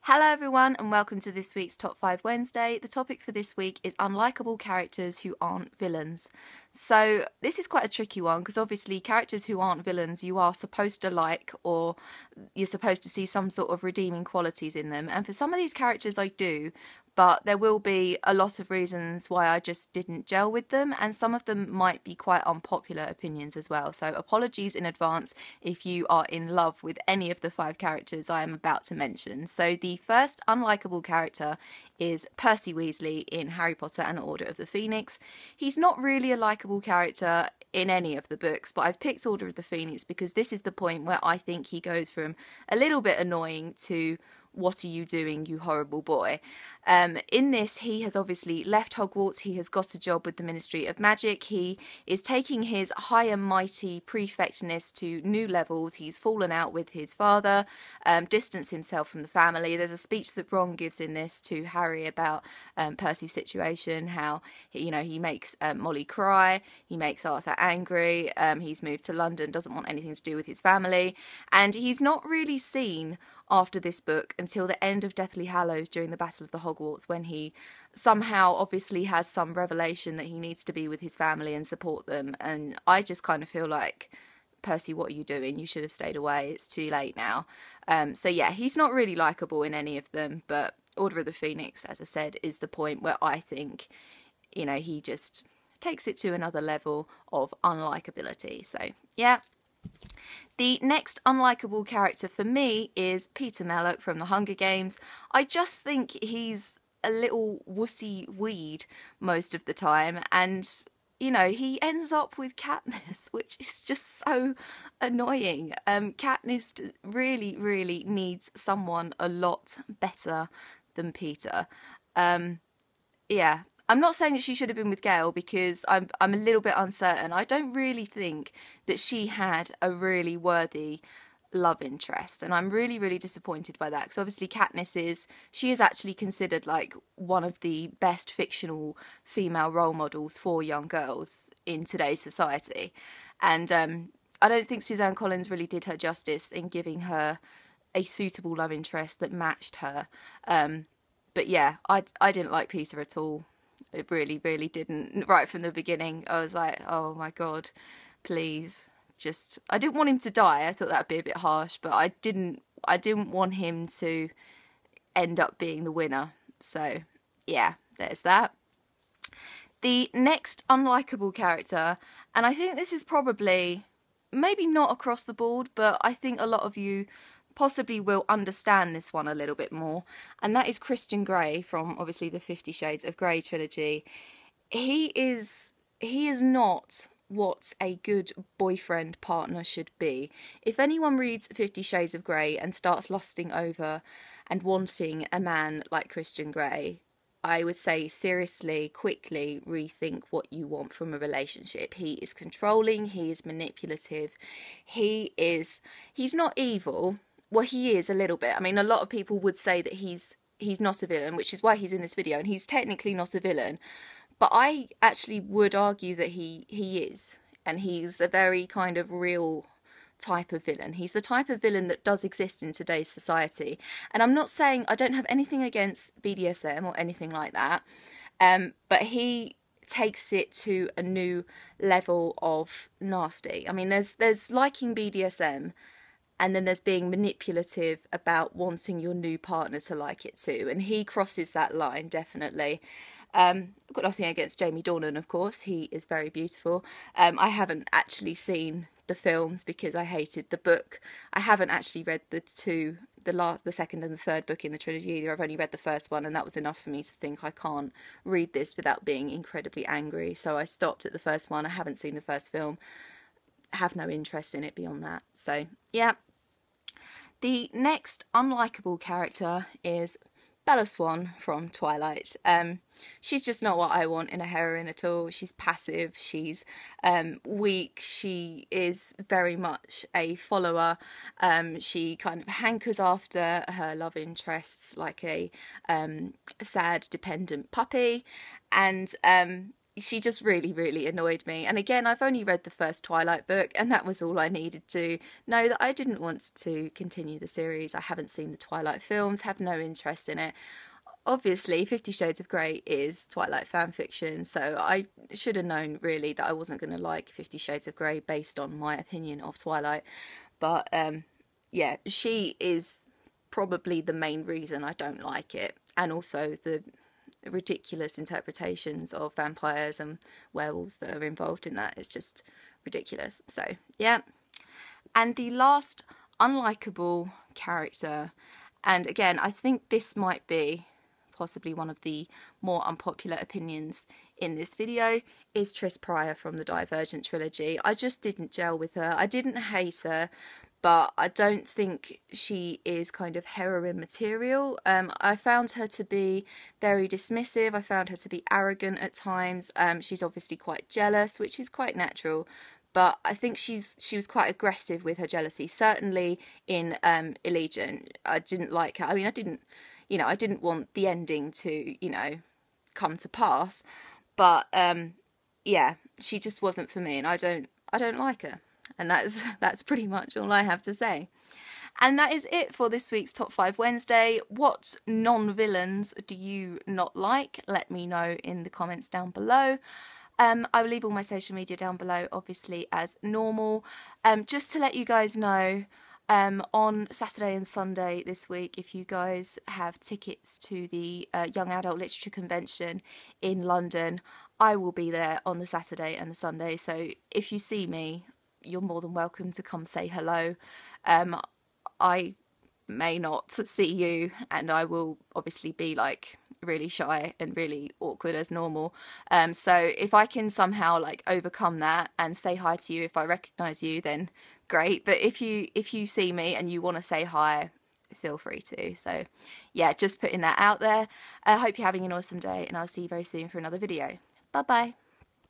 Hello everyone and welcome to this week's Top 5 Wednesday. The topic for this week is unlikable characters who aren't villains. So this is quite a tricky one because obviously characters who aren't villains you are supposed to like, or you're supposed to see some sort of redeeming qualities in them, and for some of these characters I do, but there will be a lot of reasons why I just didn't gel with them, and some of them might be quite unpopular opinions as well. So apologies in advance if you are in love with any of the 5 characters I am about to mention. So the first unlikable character is Percy Weasley in Harry Potter and the Order of the Phoenix. He's not really a likeable character in any of the books, but I've picked Order of the Phoenix because this is the point where I think he goes from a little bit annoying to "what are you doing, you horrible boy?" In this, he has obviously left Hogwarts. He has got a job with the Ministry of Magic. He is taking his high and mighty prefectness to new levels. He's fallen out with his father, distanced himself from the family. There's a speech that Ron gives in this to Harry about Percy's situation, how he makes Molly cry, he makes Arthur angry, he's moved to London, doesn't want anything to do with his family, and he's not really seen after this book until the end of Deathly Hallows during the Battle of the Hogwarts, when he somehow obviously has some revelation that he needs to be with his family and support them. And I just kind of feel like, Percy, what are you doing? You should have stayed away. It's too late now. So yeah, he's not really likeable in any of them, but Order of the Phoenix, as I said, is the point where I think, he just takes it to another level of unlikability. So yeah. The next unlikable character for me is Peter Mallick from The Hunger Games. I just think he's a little wussy weed most of the time, and he ends up with Katniss, which is just so annoying. Katniss really needs someone a lot better than Peter. Yeah. I'm not saying that she should have been with Gale because I'm a little bit uncertain. I don't really think that she had a really worthy love interest, and I'm really disappointed by that, because obviously Katniss is actually considered like one of the best fictional female role models for young girls in today's society, and I don't think Suzanne Collins really did her justice in giving her a suitable love interest that matched her. But yeah, I didn't like Peter at all. It really didn't. Right from the beginning, I was like, oh my god, please. I didn't want him to die. I thought that would be a bit harsh, but I didn't want him to end up being the winner. So yeah, there's that. The next unlikable character, and I think this is probably, maybe not across the board, but I think a lot of you possibly will understand this one a little bit more, and that is Christian Grey from obviously the 50 Shades of Grey trilogy. He is not what a good boyfriend partner should be. If anyone reads 50 Shades of Grey and starts lusting over and wanting a man like Christian Grey, I would say seriously, quickly rethink what you want from a relationship. He is controlling, he is manipulative, he's not evil. Well, he is a little bit. I mean, a lot of people would say that he's not a villain, which is why he's in this video, and he's technically not a villain. But I actually would argue that he is, and he's a very kind of real type of villain. He's the type of villain that does exist in today's society. And I'm not saying, I don't have anything against BDSM or anything like that, but he takes it to a new level of nasty. I mean, there's liking BDSM, and then there's being manipulative about wanting your new partner to like it too. And he crosses that line, definitely. I've got nothing against Jamie Dornan, of course. He is very beautiful. I haven't actually seen the films because I hated the book. I haven't actually read the second and the third book in the trilogy either. I've only read the first one, and that was enough for me to think I can't read this without being incredibly angry. So I stopped at the first one. I haven't seen the first film. I have no interest in it beyond that. So, yeah. The next unlikable character is Bella Swan from Twilight. She's just not what I want in a heroine at all. She's passive, she's weak, she is very much a follower. She kind of hankers after her love interests like a sad, dependent puppy. And she just really, really annoyed me. And again, I've only read the first Twilight book, and that was all I needed to know, that I didn't want to continue the series. I haven't seen the Twilight films, have no interest in it. Obviously, 50 Shades of Grey is Twilight fan fiction, so I should have known really that I wasn't going to like 50 Shades of Grey based on my opinion of Twilight. But yeah, she is probably the main reason I don't like it, and also the ridiculous interpretations of vampires and werewolves that are involved in that. It's just ridiculous. So yeah. And the last unlikable character, and again, I think this might be possibly one of the more unpopular opinions in this video, is Tris Prior from the Divergent trilogy. I just didn't gel with her. I didn't hate her, but I don't think she is kind of heroine material. I found her to be very dismissive. I found her to be arrogant at times. She's obviously quite jealous, which is quite natural, but I think she was quite aggressive with her jealousy. Certainly in Allegiant, I didn't like her. I mean, I didn't want the ending to, come to pass, but yeah, she just wasn't for me, and I don't like her. And that's pretty much all I have to say. And that is it for this week's Top 5 Wednesday. What non-villains do you not like? Let me know in the comments down below. I will leave all my social media down below, obviously, as normal. Just to let you guys know, on Saturday and Sunday this week, if you guys have tickets to the Young Adult Literature Convention in London, I will be there on the Saturday and the Sunday. So if you see me, you're more than welcome to come say hello. I may not see you, and I will obviously be like really shy and really awkward as normal. So if I can somehow like overcome that and say hi to you if I recognise you, then great. But if you see me and you want to say hi, feel free to. So yeah, just putting that out there. I hope you're having an awesome day, and I'll see you very soon for another video. Bye bye.